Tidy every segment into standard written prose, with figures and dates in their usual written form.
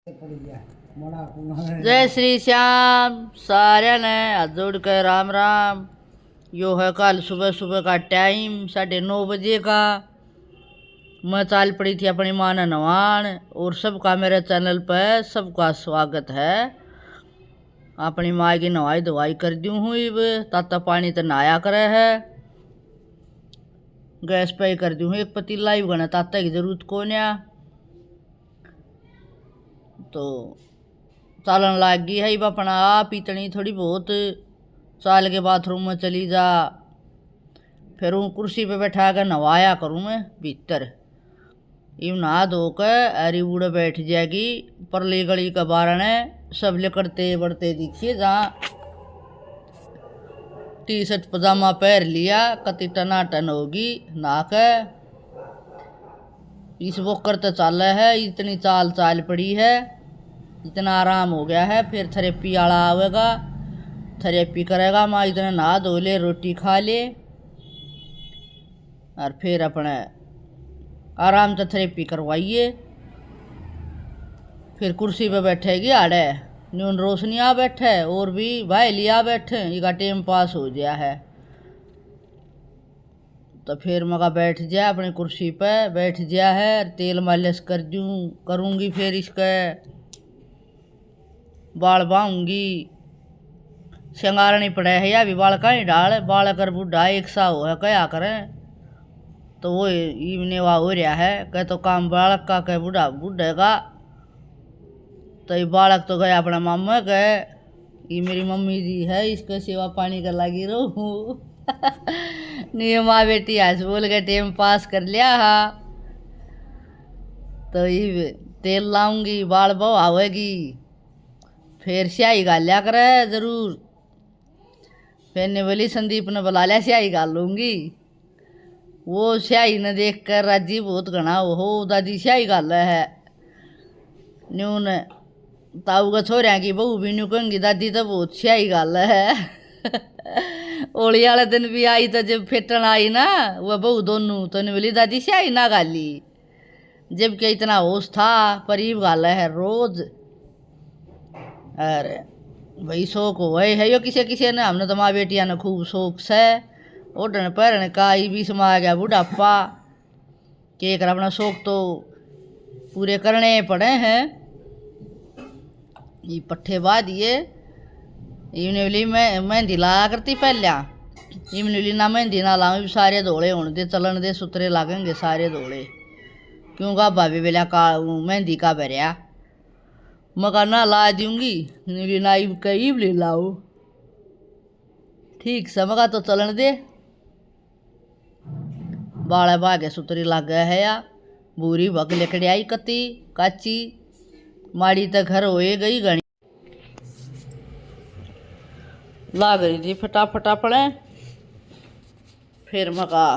जय श्री श्याम। सारे ने हाथ जोड़ कर राम राम। यो है कल सुबह सुबह का टाइम 9:30 का। मैं चाल पड़ी थी अपनी माँ ने नवान। और सबका मेरे चैनल पर सबका स्वागत है। अपनी माँ की नवाई धवाई कर दी हूँ। अब ताता पानी तो नहाया करे है। गैस पे ही कर दी हूँ एक पतीला ही बना, ताता की जरूरत को नहीं। तो चालन लाग गई है। अब अपना आप इतनी थोड़ी बहुत चाल के बाथरूम में चली जा। फिर हूँ कुर्सी पे बैठा कर नवाया करूँ मैं भीतर। यूँ नहा धो कर अरी बूढ़े बैठ जाएगी। परली गली का बारण है सब लेकड़ते बढ़ते दिखिए। जहाँ टी शर्ट पजामा पहन लिया कति टनाटन होगी नहा कर। इस वोकर तो चाल है, इतनी चाल चाल पड़ी है, इतना आराम हो गया है। फिर थेरेपी आला आवेगा, थेरेपी करेगा। माँ इतना नहा धो ले, रोटी खा ले और फिर अपने आराम से थेरेपी करवाइए। फिर कुर्सी पे बैठेगी आड़े न्यून रोशनी आ बैठे और भी भाई लिया बैठे। इसका टाइम पास हो गया है। तो फिर मगा बैठ जा अपनी कुर्सी पे बैठ जा है। तेल मालिश कर दूँ करूँगी। फिर इसके बाल बाऊँगी। श्रृंगारनी पड़े है या भी बाल का ही डाल बाल कर बूढ़ा एक सा हो है क्या करें। तो वो इवने वहाँ हो रहा है कह तो काम बालक का कह बूढ़ा बूढ़े का। तो ये बालक तो गए अपना मामा गए। ये मेरी मम्मी जी है, इसके सेवा पानी कर लगी रहूँ। नहीं माँ बेटी हंस बोल के टाइम पास कर लिया हा। तो ये तेल लाऊंगी बाल बहु आवेगी। फिर स्याही गालिया करे जरूर। फिर ने बोली संदीप ने बुला लिया स्याही गाल लूँगी। वो स्याही ने देख कर राजी बहुत घना हो दादी स्याही गाल है। न्यून ताऊ का छोरिया की बहू भी न्यू कहूँगी दादी तो बहुत स्याही गाल है। होली वाले दिन भी आई तो जब फेटन आई ना वह बहू दोनों तो ने बोली दादी स्याही ना गाली। जब क्या इतना होश था परीब गाल है रोज। अरे भाई शौक हो है यो किसे किसे ने। हमने तो माँ बेटिया ने खूब शौक से ओढ़ने पहरने का। ही बीच में आ गया बुढ़ापा के कर अपना शौक तो पूरे करने पड़े हैं। ये पट्ठे बाद ये इवने मैं मेहंदी लाया करती पहले। इवने ना मेहंदी ना लाऊं सारे धोले होने दे चलन दे सुतरे लागेंगे सारे धोले। क्यों गा भाभी बेला का मेहंदी का भरिया मका ना ला दूंगी ना कई ले लाओ ठीक से मका तो चलन दे। बाड़ा भागे सुतरी लाग है या बूरी भग लेकड़े आई कती काची माड़ी तक घर होए गई घनी लाग रही थी फटाफटा पड़े। फिर मका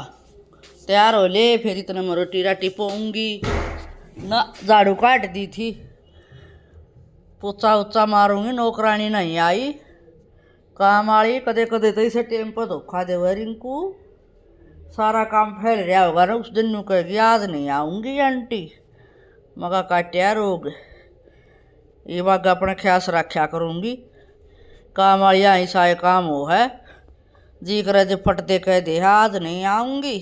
तैयार हो ले। फिर इतने में रोटी राटी पोऊंगी ना झाड़ू काट दी थी पोचा उच्चा मारूंगी। नौकरानी नहीं आई काम वाली कदे कदे तो इसे टाइम पर धोखा दे रिंकू। सारा काम फैल रहा होगा ना उस दिन नू कहेगी आज नहीं आऊँगी आंटी। मगा काटिया रोग ये बाग अपने ख्यास रखा करूँगी। काम वाली आई साए काम हो है जी करे जो फटते कह दे आज नहीं आऊँगी।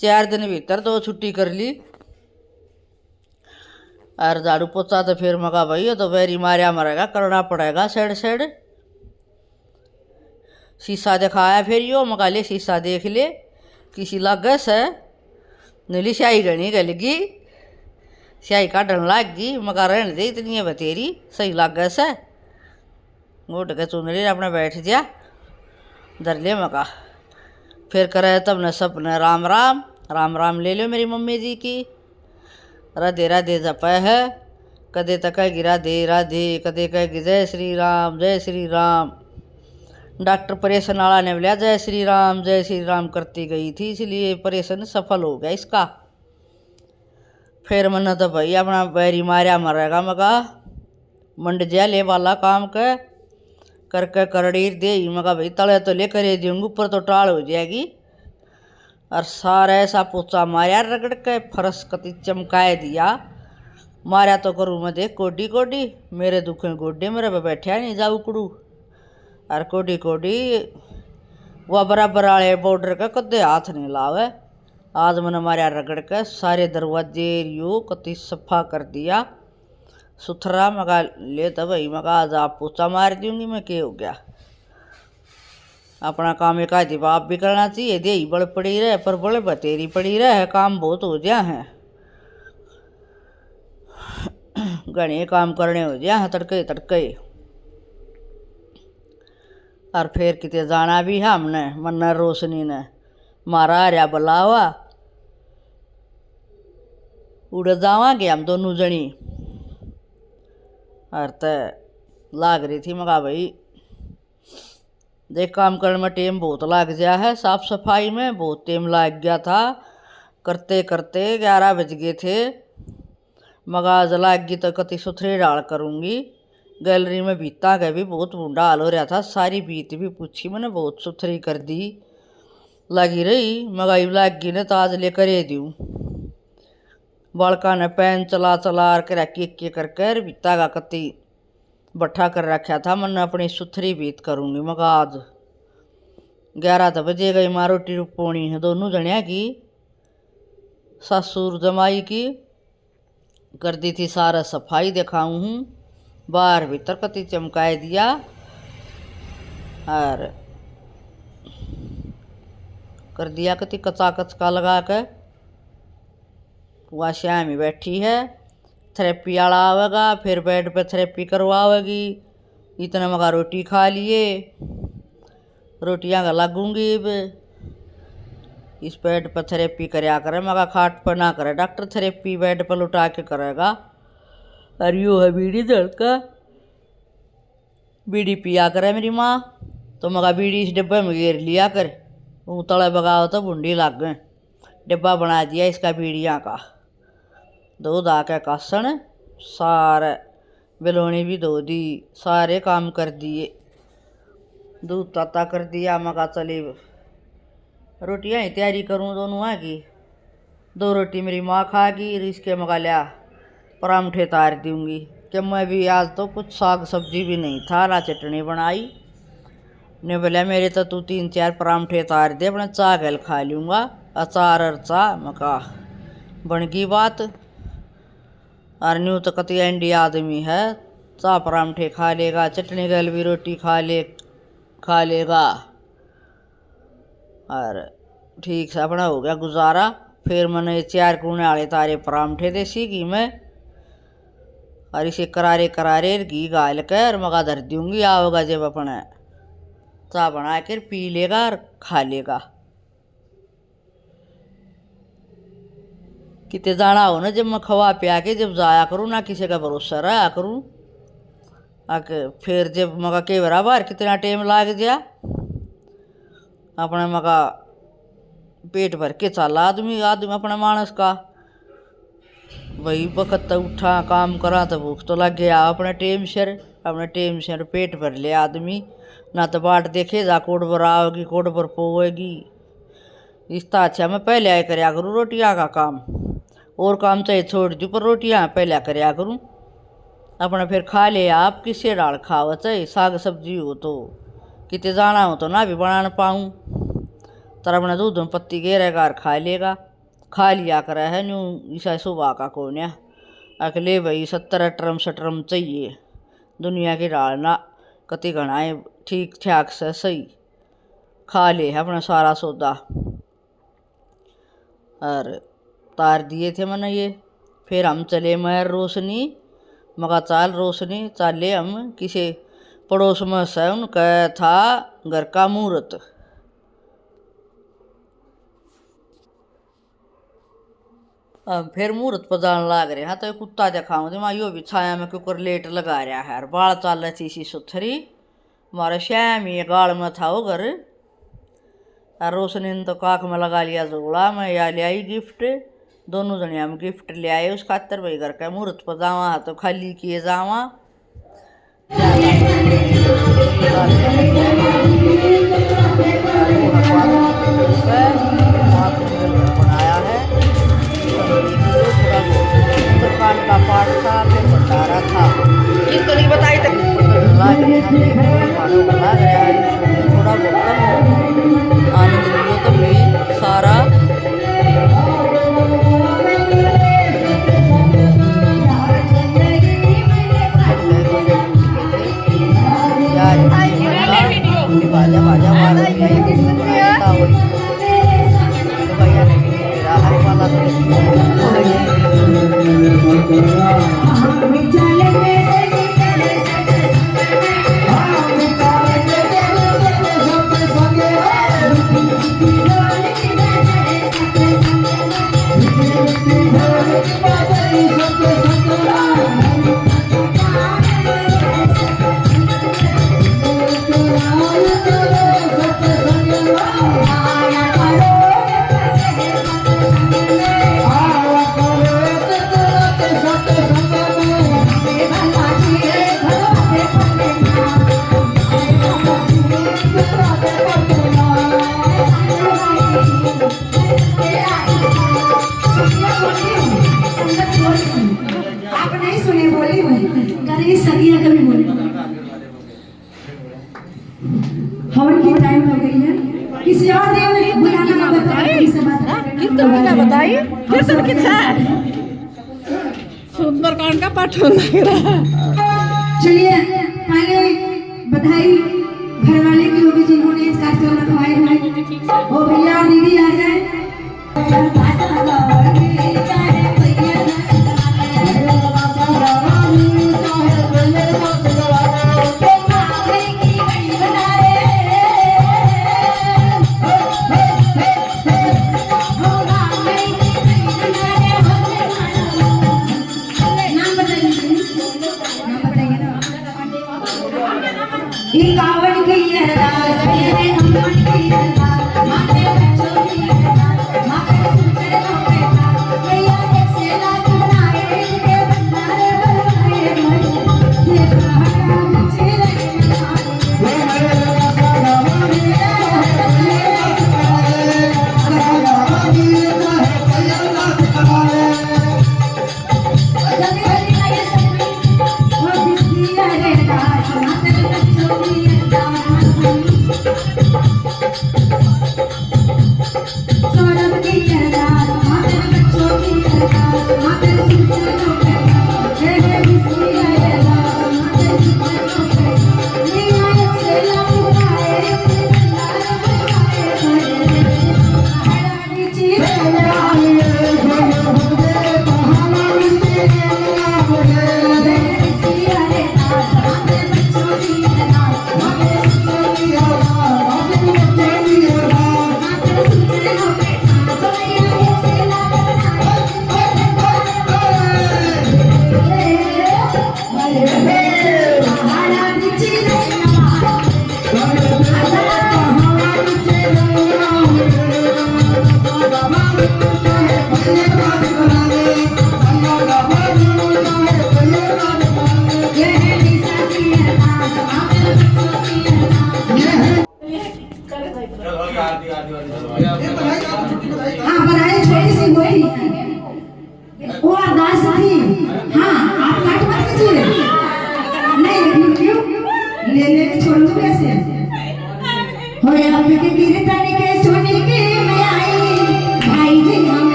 4 दिन भीतर 2 छुट्टी कर ली। और झाड़ू पोछा तो फिर मगा भाई तो बैरी मारिया मरेगा करना पड़ेगा सेड सेड। शीशा दिखाया फिर यो मगा ले शीशा देख ले किसी लागे से नीली स्याही घनी गलगी स्याही काटन लाग गई। मगा रहने दे इतनी है बतेरी सही लागे से घोट के चुन ले अपने बैठ जा धर ले मगा। फिर करे तब न सपने राम राम राम राम ले लो मेरी मम्मी जी की। राधे राधे जप है कदे तक कहेगी राधे राधे कदे कहेगी जय श्री राम जय श्री राम। डॉक्टर ऑपरेशन वाला ने बोला जय श्री राम करती गई थी इसलिए ऑपरेशन सफल हो गया इसका। फिर मन तो भाई अपना बैरी मारिया मरेगा मगा मंड जा ले वाला काम करके करड़ीर दे मगा भाई तले तो ले कर दूँगी ऊपर तो टाल हो जाएगी। और सारा ऐसा पोचा मारिया रगड़ के फरस कति चमकाए दिया मारा तो करूँ मैं देख कोडी कोडी, मेरे दुखे गोडे मेरे पे बैठा नहीं जाऊ कुड़ू। और कोडी कोडी वह बराबर वाले बॉर्डर का कदे हाथ नहीं लावे। आज मैंने मारा रगड़ के सारे दरवाजे रियो कति सफा कर दिया सुथरा। मगा ले तो भाई मगा आज आप पोछा मार दूंगी मैं, क्या हो गया। अपना काम एक आधी बाप भी करना चाहिए, दे ही बड़ पड़ी रहे पर बड़े बतेरी पड़ी रहे, काम बहुत हो जा है। घने काम करने हो जा है तड़के तड़के। और फिर कितने जाना भी है हमने, मन्ना रोशनी ने मारा रहा बुलावा, उड़ जावांगे हम दोनों जनी। और तो लाग रही थी मगा भाई देख काम करने में टाइम बहुत लग गया है, साफ सफाई में बहुत टाइम लग गया था। करते करते 11 बज गए थे। मगा आज लग गई तो कति सुथरी डाल करूँगी। गैलरी में बीता गए भी बहुत बूढ़ा हाल हो रहा था, सारी बीत भी पूछी मैंने, बहुत सुथरी कर दी लगी रही। मगाई लग गई ने तो आज लेकर दूँ। बालका ने पैन चला चला कर के करके बीता का कति बट्ठा कर रखा था। मैंने अपनी सुथरी बीत करूँगी। मगा आज 11 तो बजे गई, माँ रोटी पोनी है दोनों जनिया की, ससुर जमाई की कर दी थी सारा सफाई दिखाऊँ हूँ। बाहर भीतर कति चमकाए दिया। और कर दिया कति कचा कचका लगा कर। वहाँ श्याम ही बैठी है, थेरेपी वाला आवेगा, फिर बेड पे थेरेपी करवाएगी। इतना मगा रोटी खा लिए, रोटियां का लगूंगी। इस बेड पर थेरेपी कराया करे, मगा खाट पर ना करे डॉक्टर थेरेपी, बेड पर लुटा के करेगा। और यू है बीड़ी धड़का, बीड़ी पिया करे मेरी माँ, तो मगा बीड़ी इस डिब्बे में घेर लिया कर, वो तले बगाओ तो बूंदी लग गए। डिब्बा बना दिया इसका बीड़ियाँ का, दूध आके कासन सारे बिलोनी भी धो दी, सारे काम कर दिए, दूध ताता कर दिया। मगा चली रोटियाँ ही तैयारी करूँ दोनों है की। 2 रोटी मेरी माँ खाएगी, इसके मगा लिया परांठे तार दूँगी। कि मैं भी आज तो कुछ साग सब्जी भी नहीं था, ना चटनी बनाई ने, बोला मेरे तो तू 3-4 परांठे तार दे, अपना चावल खा लूँगा, अचार और चा। मका बन गई बात। और न्यू तो कति एंडी आदमी है, चा परांठे खा लेगा, चटनी गल भी रोटी खा लेगा। और ठीक से अपना हो गया गुजारा। फिर मैंने 4 कूने वाले तारे परांठे देसी घी में, और इसे करारे करारे घी गाल कर मगा धर दूँगी। आओगा जब अपने चा बना कर पी लेगा और खा लेगा। कितने जाना हो ना, जब मैं खवा पिया के जब जाया करूँ ना, किसी का भरोसा रहा करूँ। आके फिर जब मगा के बराबर कितना टाइम लाग गया, अपने मगा पेट भर के चला आदमी अपने मानस का। वही वक्त उठा काम करा तो भूख तो लग गया, अपने टेम से पेट भर ले आदमी, ना तो बाट देखे जा कोड पर आओगी कोड पर पोएगी। इसका अच्छा मैं पहले आए कराया करूँ रोटियाँ का काम, और काम चाहे छोड़ दूँ पर रोटियाँ पहले कराया करूँ। अपने फिर खा ले आप, किससे डाल खाओ, चाहे साग सब्जी हो तो कितने जाना हो तो ना भी बना न पाऊँ। तर अपने दूध में पत्ती घेरेगा और खा लेगा। खा लिया कर है न्यू ईसा सुबह का कौन है अगले भाई 70-80 चाहिए दुनिया की डालना, कति घनाए ठीक ठाक से सही खा ले है अपना सारा सौदा। और तार दिए थे मैंने ये। फिर हम चले महर रोशनी, मगा चाल रोशनी चाले हम किसी पड़ोस में से, उनका था घर का मुहूर्त। अब फिर मुहूर्त पर जान लाग रहे हैं, तो कुत्ता दिखाऊँ तो मैं यो भी छाया में कुकर लेट लगा रहा है, बाल चाल रही थी सी सुथरी। हमारे श्याम ही गाड़ में था वो घर। और रोशनी ने तो काख में लगा लिया जोड़ा, मैं या ले आई गिफ्ट, दोनों जने हम गिफ्ट ले आए उस खातर भाई घर का मुहूर्त पर जावा तो खाली किए जावा। बनाया है सुंदरकांड का पाठ था, फिर भंडारा था। कीर्तन बताई तक लाग रहा है, थोड़ा बहुत कम आनंद लियो तुम भी सारा। बाजा बाजा हवन की टाइम हो गई है। किसी और देव ने बुलाना ना बताए, कीर्तन की ना बताइए, कीर्तन कितना है? सुंदरकांड का पाठ लग रहा। चलिए पहले बधाई घर वाले की होगी जिन्होंने इस कार्यक्रम रखवाए हुए। ओ भैया दीदी आ जाए। कावड़ की अरदास मेरे अम्मन की अरदास माते बच्चों की अरदास माते सुंदर हो बेटा भैया ऐसे लाख बनाए के बंदारे बनाए मन ये कहां मुझे लगे माते बच्चों की अरदास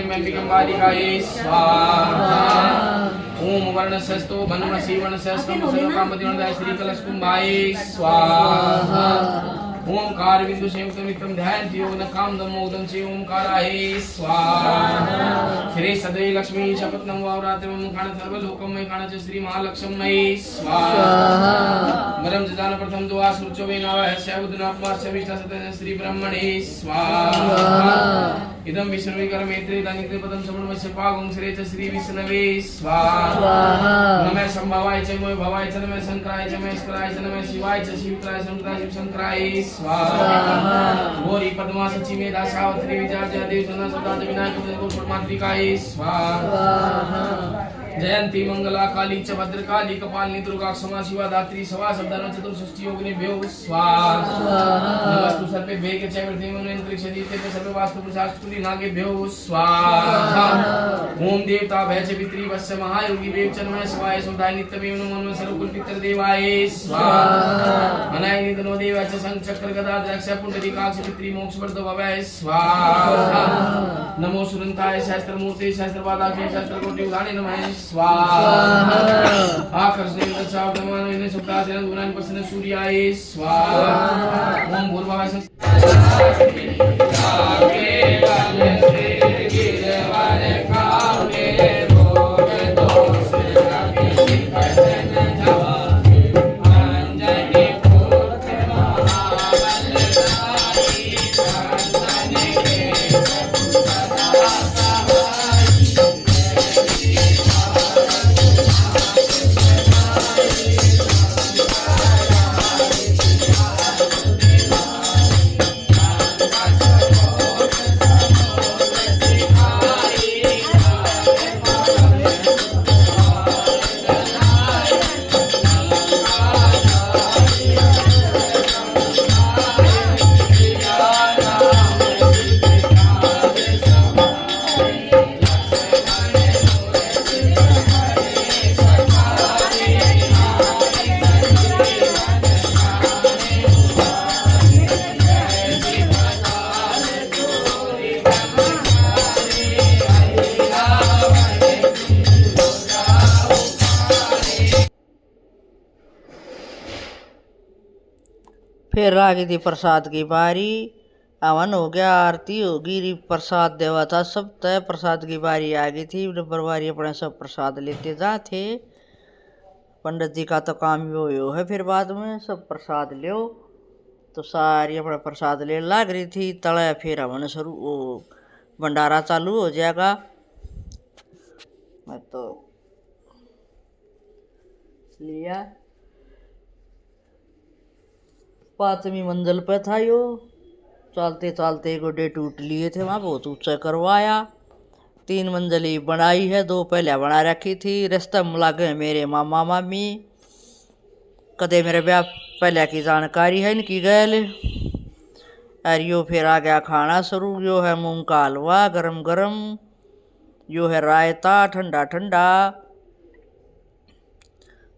जगदम्बिकां बालिकायै स्वाहा ओम वर्णशस्तो वनमसि वर्णशस्तं सर्वकामदिवनदाय श्रीकलशकुम्भाय स्वाहा ओंकार बिंदु संयुक्तमित्रं ध्यायन्ति योगन कामदं मोदं से ओंकाराय स्वाहा श्री सदै लक्ष्मी शपथनं वावरात्रं खाण सर्वलोकं मय खाण च श्री महालक्ष्म्यै स्वाहा मरम जदान प्रथम द्वा सुरचो वेनावः स्यावुदनापमार्चविष्टा सतन श्री ब्रह्मणे स्वाहा इदं विष्णुविकर मैत्री दानिकृ पदं समन्वस्य पागं श्री च श्री विष्णवे स्वाहा नमः संभवाय च मोय भवाय च नमः शंकराय च महेश्वराय च नमः शिवाय च शिवत्राय शंकराय शिव शंकराय स्वाहा गौरी पद्मा सची मेधा सावित्री विजया देव जना सदा विनायक परमात्रिकाय स्वाहा जयंती मंगला काली च भद्रकाली कपालिनी दुर्गा क्षमा शिवा धात्री सवा शब्दान चतुर्षष्टि योगिनीभ्यो स्वाहा नमस्तु सर्वेभ्यः च वृद्धिमनुन्तरिक्ष दीप्ते सर्वे वास्तु पुरुषास्तुति नागेभ्यो स्वाहा ओम देवता भय च पितृ वस्य महायोगी देव च नमः शिवाय सुधाय नित्यमेव नमो नमः सर्वकुल पितर देवाय स्वाहा अनाय निधनो देव च शंख चक्र गदा द्राक्ष पुंडरीकाक्ष पितृ मोक्ष वर्धो भवाय स्वाहा नमो सुरंताय सहस्त्र मूर्ति सहस्त्रपादाक्ष सहस्त्रकोटि उदाने नमः स्वाहा आकर्षणे दशावतमान इने सुप्तासेन गुणान पसन सूर्याय स्वाहा ओम भूर्भुवः फिर आ गई थी प्रसाद की बारी। हवन हो गया, आरती होगी, प्रसाद देवा था सब तय। प्रसाद की बारी आ गई थी, नंबरवारी अपने सब प्रसाद लेते जाते। पंडित जी का तो काम ही हो है। फिर बाद में सब प्रसाद लो तो सारी अपना प्रसाद ले लाग रही थी तले। फिर हवन शुरू वो भंडारा चालू हो जाएगा। मैं तो लिया 5वीं मंजिल पे था यो। चलते चलते गोडे टूट लिए थे, वहाँ बहुत ऊंचा करवाया। 3 मंजिली बनाई है, 2 पहले बना रखी थी। रास्ते में लगे मेरे मामा मामी, कदे मेरे ब्याह पहले की जानकारी है इनकी गैल। और यो फिर आ गया खाना शुरू। यो है मूंग का हलवा गरम गरम, यो है रायता ठंडा ठंडा,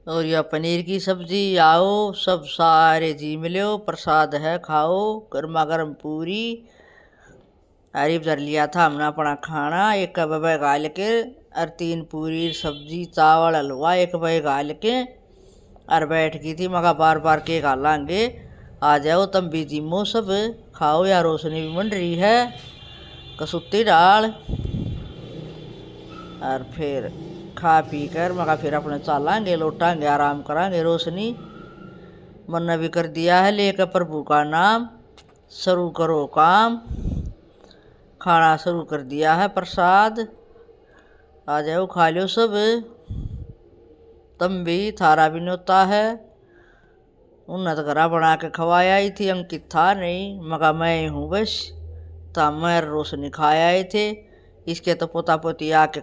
और यह पनीर की सब्जी। आओ सब सारे जी मिलो, प्रसाद है खाओ, गर्मा गर्म पूरी। अरे धर लिया था हमने अपना खाना, 1 बबे गाल के, और 3 पूरी सब्जी चावल हलवा 1 बबे गाल के, और बैठ गई थी। मगा बार बार के गालांगे, आ जाओ तुम भी जिमो सब खाओ। या रोशनी भी बन रही है कसूती दाल। और फिर खा पी कर मगा फिर अपने चलांगे, लौटांगे, आराम करांगे। रोशनी मन भी कर दिया है, लेकर प्रभु का नाम शुरू करो काम। खाना शुरू कर दिया है, प्रसाद आ जाओ खा लो सब। तुम भी, थारा भी न्योता है। उन्हें तो घरा बना के खवाया ही थी, अंकित था नहीं, मगा मैं ही हूँ बस। तो मैं रोशनी खाया ही थे। इसके तो पोता पोती आके